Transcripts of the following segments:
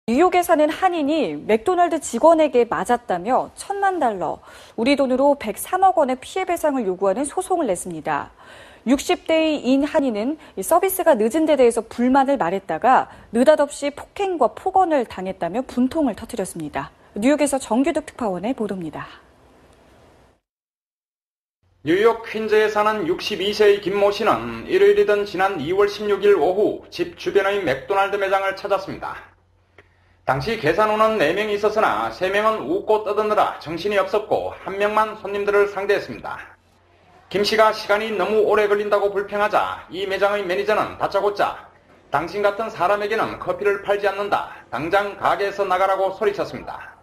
뉴욕에 사는 한인이 맥도날드 직원에게 맞았다며 $10,000,000, 우리 돈으로 103억 원의 피해 배상을 요구하는 소송을 냈습니다. 60대인 한인은 서비스가 늦은 데 대해서 불만을 말했다가 느닷없이 폭행과 폭언을 당했다며 분통을 터뜨렸습니다. 뉴욕에서 정규득 특파원의 보도입니다. 뉴욕 퀸즈에 사는 62세의 김모 씨는 일요일이던 지난 2월 16일 오후 집 주변의 맥도날드 매장을 찾았습니다. 당시 계산원은 4명이 있었으나 3명은 웃고 떠드느라 정신이 없었고 1명만 손님들을 상대했습니다. 김 씨가 시간이 너무 오래 걸린다고 불평하자 이 매장의 매니저는 다짜고짜 당신 같은 사람에게는 커피를 팔지 않는다. 당장 가게에서 나가라고 소리쳤습니다.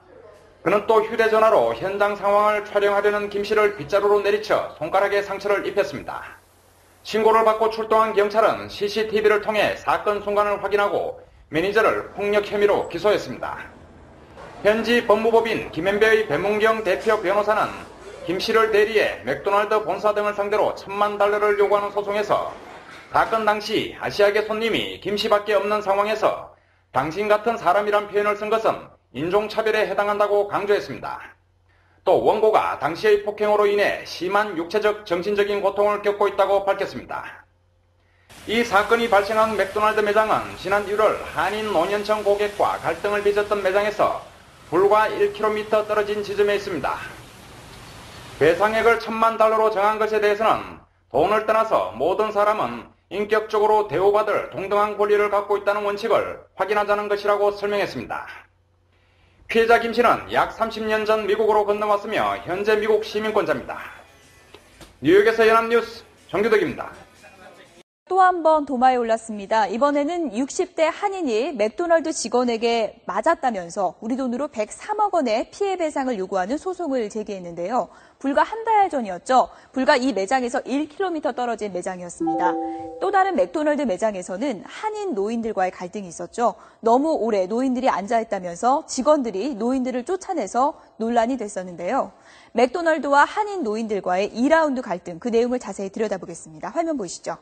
그는 또 휴대전화로 현장 상황을 촬영하려는 김 씨를 빗자루로 내리쳐 손가락에 상처를 입혔습니다. 신고를 받고 출동한 경찰은 CCTV를 통해 사건 순간을 확인하고 매니저를 폭력 혐의로 기소했습니다. 현지 법무법인 김현배의 배문경 대표 변호사는 김 씨를 대리해 맥도날드 본사 등을 상대로 $10,000,000를 요구하는 소송에서 사건 당시 아시아계 손님이 김 씨밖에 없는 상황에서 당신 같은 사람이란 표현을 쓴 것은 인종차별에 해당한다고 강조했습니다. 또 원고가 당시의 폭행으로 인해 심한 육체적, 정신적인 고통을 겪고 있다고 밝혔습니다. 이 사건이 발생한 맥도날드 매장은 지난 1월 한인 노년층 고객과 갈등을 빚었던 매장에서 불과 1km 떨어진 지점에 있습니다. 배상액을 $10,000,000로 정한 것에 대해서는 돈을 떠나서 모든 사람은 인격적으로 대우받을 동등한 권리를 갖고 있다는 원칙을 확인하자는 것이라고 설명했습니다. 피해자 김 씨는 약 30년 전 미국으로 건너왔으며 현재 미국 시민권자입니다. 뉴욕에서 연합뉴스 정규덕입니다. 또 한 번 도마에 올랐습니다. 이번에는 60대 한인이 맥도날드 직원에게 맞았다면서 우리 돈으로 103억 원의 피해 배상을 요구하는 소송을 제기했는데요. 불과 한 달 전이었죠. 불과 이 매장에서 1km 떨어진 매장이었습니다. 또 다른 맥도날드 매장에서는 한인 노인들과의 갈등이 있었죠. 너무 오래 노인들이 앉아있다면서 직원들이 노인들을 쫓아내서 논란이 됐었는데요. 맥도날드와 한인 노인들과의 2라운드 갈등, 그 내용을 자세히 들여다보겠습니다. 화면 보시죠.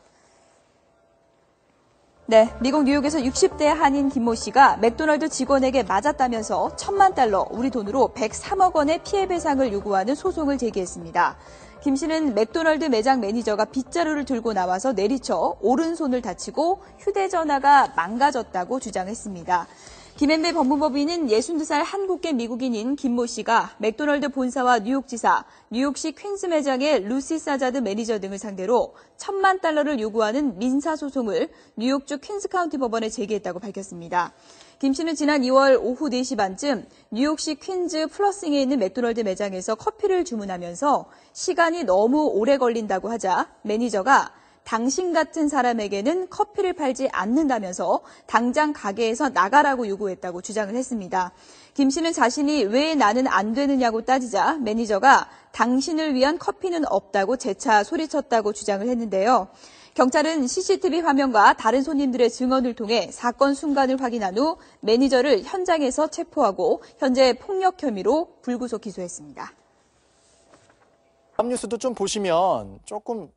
네, 미국 뉴욕에서 60대 한인 김모 씨가 맥도날드 직원에게 맞았다면서 $10,000,000, 우리 돈으로 103억 원의 피해 배상을 요구하는 소송을 제기했습니다. 김 씨는 맥도날드 매장 매니저가 빗자루를 들고 나와서 내리쳐 오른손을 다치고 휴대전화가 망가졌다고 주장했습니다. 김현배 법무법인은 62살 한국계 미국인인 김모 씨가 맥도날드 본사와 뉴욕지사, 뉴욕시 퀸즈 매장의 루시 사자드 매니저 등을 상대로 $10,000,000를 요구하는 민사소송을 뉴욕주 퀸즈 카운티 법원에 제기했다고 밝혔습니다. 김 씨는 지난 2월 오후 4시 반쯤 뉴욕시 퀸즈 플러싱에 있는 맥도날드 매장에서 커피를 주문하면서 시간이 너무 오래 걸린다고 하자 매니저가 당신 같은 사람에게는 커피를 팔지 않는다면서 당장 가게에서 나가라고 요구했다고 주장을 했습니다. 김 씨는 자신이 왜 나는 안 되느냐고 따지자 매니저가 당신을 위한 커피는 없다고 재차 소리쳤다고 주장을 했는데요. 경찰은 CCTV 화면과 다른 손님들의 증언을 통해 사건 순간을 확인한 후 매니저를 현장에서 체포하고 현재 폭력 혐의로 불구속 기소했습니다. 다음 뉴스도 좀 보시면 조금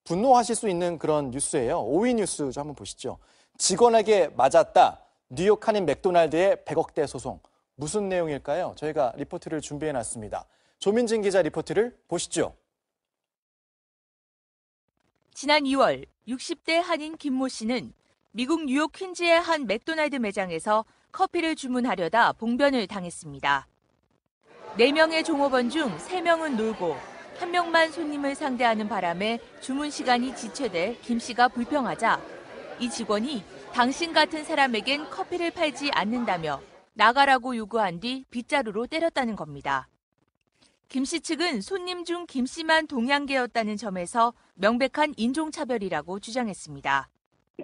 분노하실 수 있는 그런 뉴스예요. 5위 뉴스 좀 한번 보시죠. 직원에게 맞았다. 뉴욕 한인 맥도날드의 100억대 소송. 무슨 내용일까요? 저희가 리포트를 준비해놨습니다. 조민진 기자 리포트를 보시죠. 지난 2월 60대 한인 김모 씨는 미국 뉴욕 퀸즈의 한 맥도날드 매장에서 커피를 주문하려다 봉변을 당했습니다. 4명의 종업원 중 3명은 놀고 1명만 손님을 상대하는 바람에 주문 시간이 지체돼 김 씨가 불평하자 이 직원이 당신 같은 사람에겐 커피를 팔지 않는다며 나가라고 요구한 뒤 빗자루로 때렸다는 겁니다. 김 씨 측은 손님 중 김 씨만 동양계였다는 점에서 명백한 인종차별이라고 주장했습니다.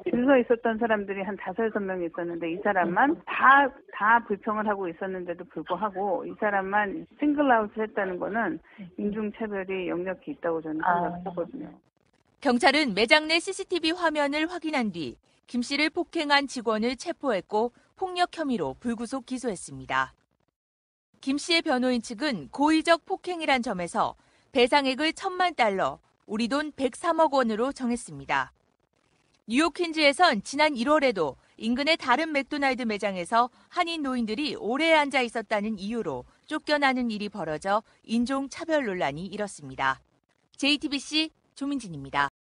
줄 서 있었던 사람들이 한 5-6명 있었는데 이 사람만 다 불평을 하고 있었는데도 불구하고 이 사람만 싱글아웃을 했다는 거는 인종차별이 역력히 있다고 저는 생각하거든요. 경찰은 매장 내 CCTV 화면을 확인한 뒤 김 씨를 폭행한 직원을 체포했고 폭력 혐의로 불구속 기소했습니다. 김 씨의 변호인 측은 고의적 폭행이란 점에서 배상액을 $10,000,000, 우리 돈 103억 원으로 정했습니다. 뉴욕 퀸즈에선 지난 1월에도 인근의 다른 맥도날드 매장에서 한인 노인들이 오래 앉아 있었다는 이유로 쫓겨나는 일이 벌어져 인종차별 논란이 일었습니다. JTBC 조민진입니다.